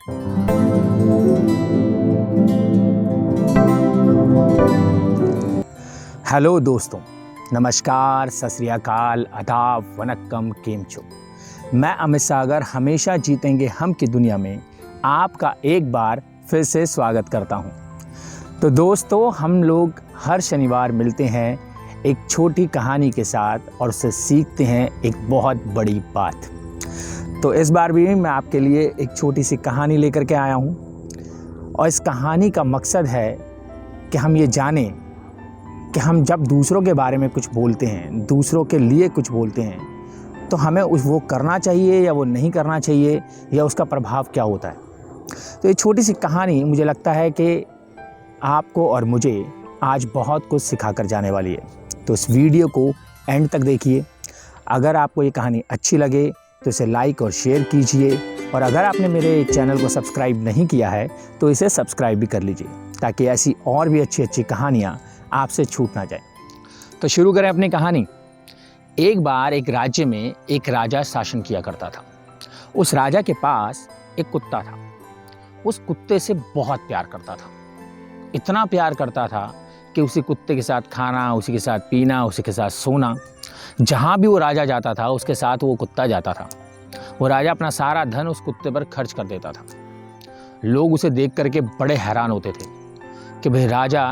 Hello दोस्तों, नमस्कार, सत श्री अकाल, आदाब, वनक्कम, केम छो। मैं अमित सागर हमेशा जीतेंगे हम की दुनिया में आपका एक बार फिर से स्वागत करता हूं। तो दोस्तों, हम लोग हर शनिवार मिलते हैं एक छोटी कहानी के साथ और उससे सीखते हैं एक बहुत बड़ी बात। तो इस बार भी मैं आपके लिए एक छोटी सी कहानी लेकर के आया हूं और इस कहानी का मकसद है कि हम ये जानें कि हम जब दूसरों के बारे में कुछ बोलते हैं, दूसरों के लिए कुछ बोलते हैं, तो हमें वो करना चाहिए या वो नहीं करना चाहिए, या उसका प्रभाव क्या होता है। तो ये छोटी सी कहानी मुझे लगता है कि आपको और मुझे आज बहुत कुछ सिखा कर जाने वाली है। तो इस वीडियो को एंड तक देखिए। अगर आपको ये कहानी अच्छी लगे तो इसे लाइक और शेयर कीजिए, और अगर आपने मेरे चैनल को सब्सक्राइब नहीं किया है तो इसे सब्सक्राइब भी कर लीजिए, ताकि ऐसी और भी अच्छी अच्छी कहानियाँ आपसे छूट ना जाए। तो शुरू करें अपनी कहानी। एक बार एक राज्य में एक राजा शासन किया करता था। उस राजा के पास एक कुत्ता था। उस कुत्ते से बहुत प्यार करता था, इतना प्यार करता था कि उसी कुत्ते के साथ खाना, उसी के साथ पीना, उसी के साथ सोना, जहाँ भी वो राजा जाता था उसके साथ वो कुत्ता जाता था। वो राजा अपना सारा धन उस कुत्ते पर खर्च कर देता था। लोग उसे देख करके बड़े हैरान होते थे कि भाई राजा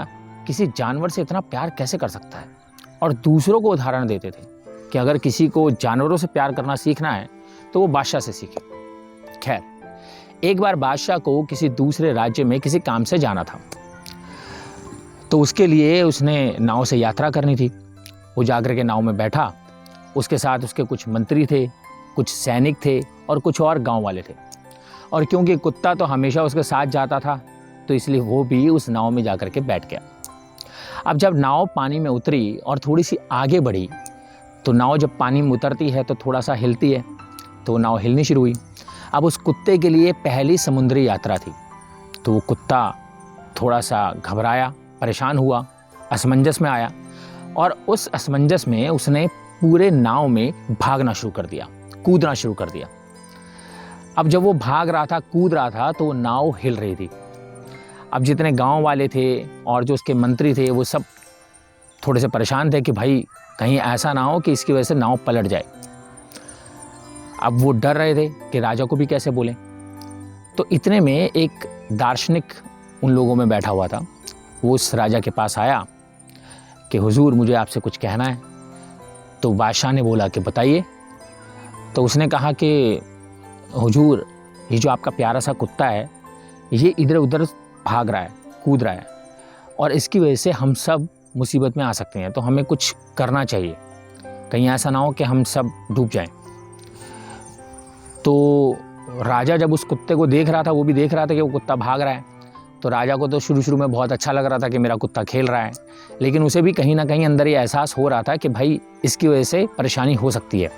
किसी जानवर से इतना प्यार कैसे कर सकता है, और दूसरों को उदाहरण देते थे कि अगर किसी को जानवरों से प्यार करना सीखना है तो वो बादशाह से सीखे। खैर, एक बार बादशाह को किसी दूसरे राज्य में किसी काम से जाना था, तो उसके लिए उसने नाव से यात्रा करनी थी। वो जाकर के नाव में बैठा। उसके साथ उसके कुछ मंत्री थे, कुछ सैनिक थे और कुछ और गांव वाले थे। और क्योंकि कुत्ता तो हमेशा उसके साथ जाता था, तो इसलिए वो भी उस नाव में जाकर के बैठ गया। अब जब नाव पानी में उतरी और थोड़ी सी आगे बढ़ी, तो नाव जब पानी में उतरती है तो थोड़ा सा हिलती है, तो नाव हिलनी शुरू हुई। अब उस कुत्ते के लिए पहली समुद्री यात्रा थी, तो वो कुत्ता थोड़ा सा घबराया, परेशान हुआ, असमंजस में आया, और उस असमंजस में उसने पूरे नाव में भागना शुरू कर दिया, कूदना शुरू कर दिया। अब जब वो भाग रहा था, कूद रहा था, तो वो नाव हिल रही थी। अब जितने गांव वाले थे और जो उसके मंत्री थे वो सब थोड़े से परेशान थे कि भाई कहीं ऐसा ना हो कि इसकी वजह से नाव पलट जाए। अब वो डर रहे थे कि राजा को भी कैसे बोलें। तो इतने में एक दार्शनिक उन लोगों में बैठा हुआ था। वो उस राजा के पास आया कि हुजूर, मुझे आपसे कुछ कहना है। तो बादशाह ने बोला कि बताइए। तो उसने कहा कि हुजूर, ये जो आपका प्यारा सा कुत्ता है, ये इधर उधर भाग रहा है, कूद रहा है, और इसकी वजह से हम सब मुसीबत में आ सकते हैं, तो हमें कुछ करना चाहिए, कहीं ऐसा ना हो कि हम सब डूब जाएं। तो राजा जब उस कुत्ते को देख रहा था, वो भी देख रहा था कि वो कुत्ता भाग रहा है। तो राजा को तो शुरू में बहुत अच्छा लग रहा था कि मेरा कुत्ता खेल रहा है, लेकिन उसे भी कहीं ना कहीं अंदर ये एहसास हो रहा था कि भाई इसकी वजह से परेशानी हो सकती है।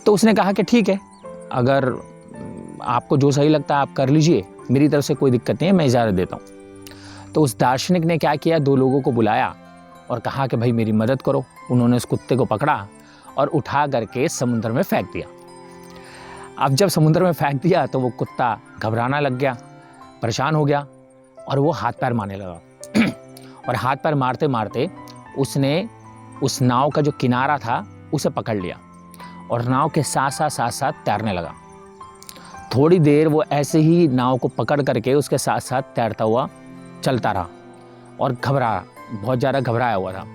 तो उसने कहा कि ठीक है, अगर आपको जो सही लगता है आप कर लीजिए, मेरी तरफ से कोई दिक्कत नहीं है, मैं इजाज़त देता हूँ। तो उस दार्शनिक ने क्या किया, दो लोगों को बुलाया और कहा कि भाई मेरी मदद करो। उन्होंने उस कुत्ते को पकड़ा और उठा करके समुद्र में फेंक दिया। अब जब समुद्र में फेंक दिया तो वो कुत्ता घबराना लग गया, परेशान हो गया, और वो हाथ पैर मारने लगा। और हाथ पैर मारते मारते उसने उस नाव का जो किनारा था उसे पकड़ लिया और नाव के साथ तैरने लगा। थोड़ी देर वो ऐसे ही नाव को पकड़ करके उसके साथ साथ तैरता हुआ चलता रहा और बहुत ज़्यादा घबराया हुआ था।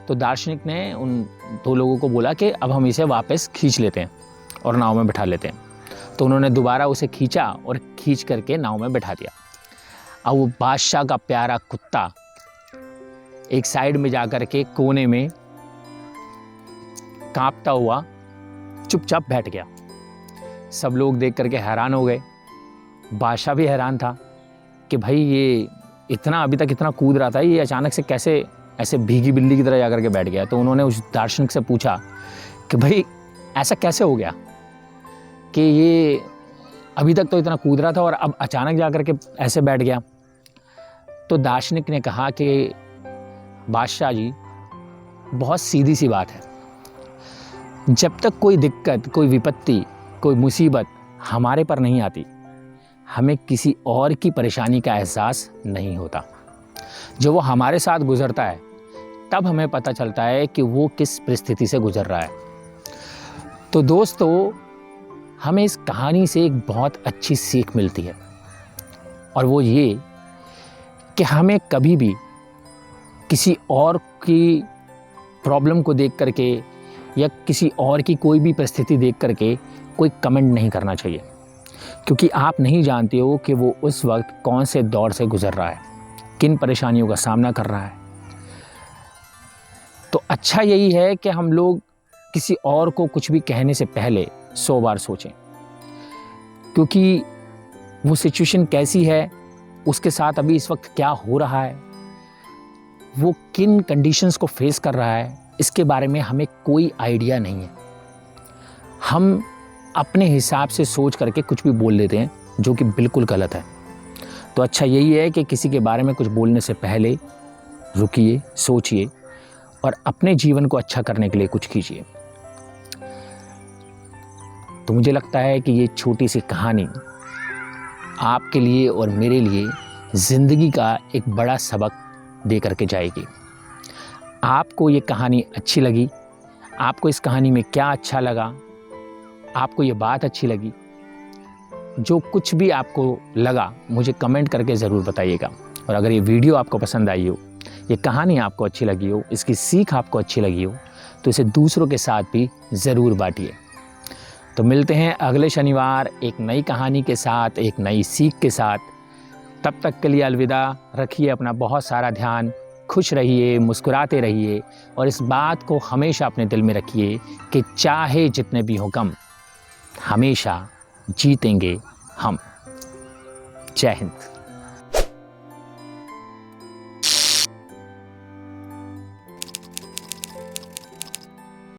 तो दार्शनिक ने उन दो लोगों को बोला कि अब हम इसे वापस खींच लेते हैं और नाव में बिठा लेते हैं। तो उन्होंने दोबारा उसे खींचा और खींच करके नाव में बिठा दिया। अब वो बादशाह का प्यारा कुत्ता एक साइड में जाकर के कोने में कांपता हुआ चुपचाप बैठ गया। सब लोग देख करके हैरान हो गए। बादशाह भी हैरान था कि भाई ये अभी तक इतना कूद रहा था, ये अचानक से कैसे ऐसे भीगी बिल्ली की तरह जाकर के बैठ गया। तो उन्होंने उस दार्शनिक से पूछा कि भाई ऐसा कैसे हो गया कि ये अभी तक तो इतना कूद रहा था और अब अचानक जाकर के ऐसे बैठ गया। तो दार्शनिक ने कहा कि बादशाह जी, बहुत सीधी सी बात है, जब तक कोई दिक्कत, कोई विपत्ति, कोई मुसीबत हमारे पर नहीं आती, हमें किसी और की परेशानी का एहसास नहीं होता। जब वो हमारे साथ गुजरता है तब हमें पता चलता है कि वो किस परिस्थिति से गुजर रहा है। तो दोस्तों, हमें इस कहानी से एक बहुत अच्छी सीख मिलती है, और वो ये कि हमें कभी भी किसी और की प्रॉब्लम को देख करके या किसी और की कोई भी परिस्थिति देख करके कोई कमेंट नहीं करना चाहिए, क्योंकि आप नहीं जानते हो कि वो उस वक्त कौन से दौर से गुजर रहा है, किन परेशानियों का सामना कर रहा है। तो अच्छा यही है कि हम लोग किसी और को कुछ भी कहने से पहले 100 बार सोचें, क्योंकि वो सिचुएशन कैसी है, उसके साथ अभी इस वक्त क्या हो रहा है, वो किन कंडीशंस को फेस कर रहा है, इसके बारे में हमें कोई आइडिया नहीं है। हम अपने हिसाब से सोच करके कुछ भी बोल लेते हैं, जो कि बिल्कुल गलत है। तो अच्छा यही है कि किसी के बारे में कुछ बोलने से पहले रुकिए, सोचिए और अपने जीवन को अच्छा करने के लिए कुछ कीजिए। तो मुझे लगता है कि ये छोटी सी कहानी आपके लिए और मेरे लिए ज़िंदगी का एक बड़ा सबक दे करके जाएगी। आपको ये कहानी अच्छी लगी? आपको इस कहानी में क्या अच्छा लगा? आपको ये बात अच्छी लगी? जो कुछ भी आपको लगा मुझे कमेंट करके ज़रूर बताइएगा। और अगर ये वीडियो आपको पसंद आई हो, ये कहानी आपको अच्छी लगी हो, इसकी सीख आपको अच्छी लगी हो, तो इसे दूसरों के साथ भी ज़रूर बांटिए। तो मिलते हैं अगले शनिवार एक नई कहानी के साथ, एक नई सीख के साथ। तब तक के लिए अलविदा। रखिए अपना बहुत सारा ध्यान, खुश रहिए, मुस्कुराते रहिए, और इस बात को हमेशा अपने दिल में रखिए कि चाहे जितने भी हो गम, हमेशा जीतेंगे हम। जय हिंद।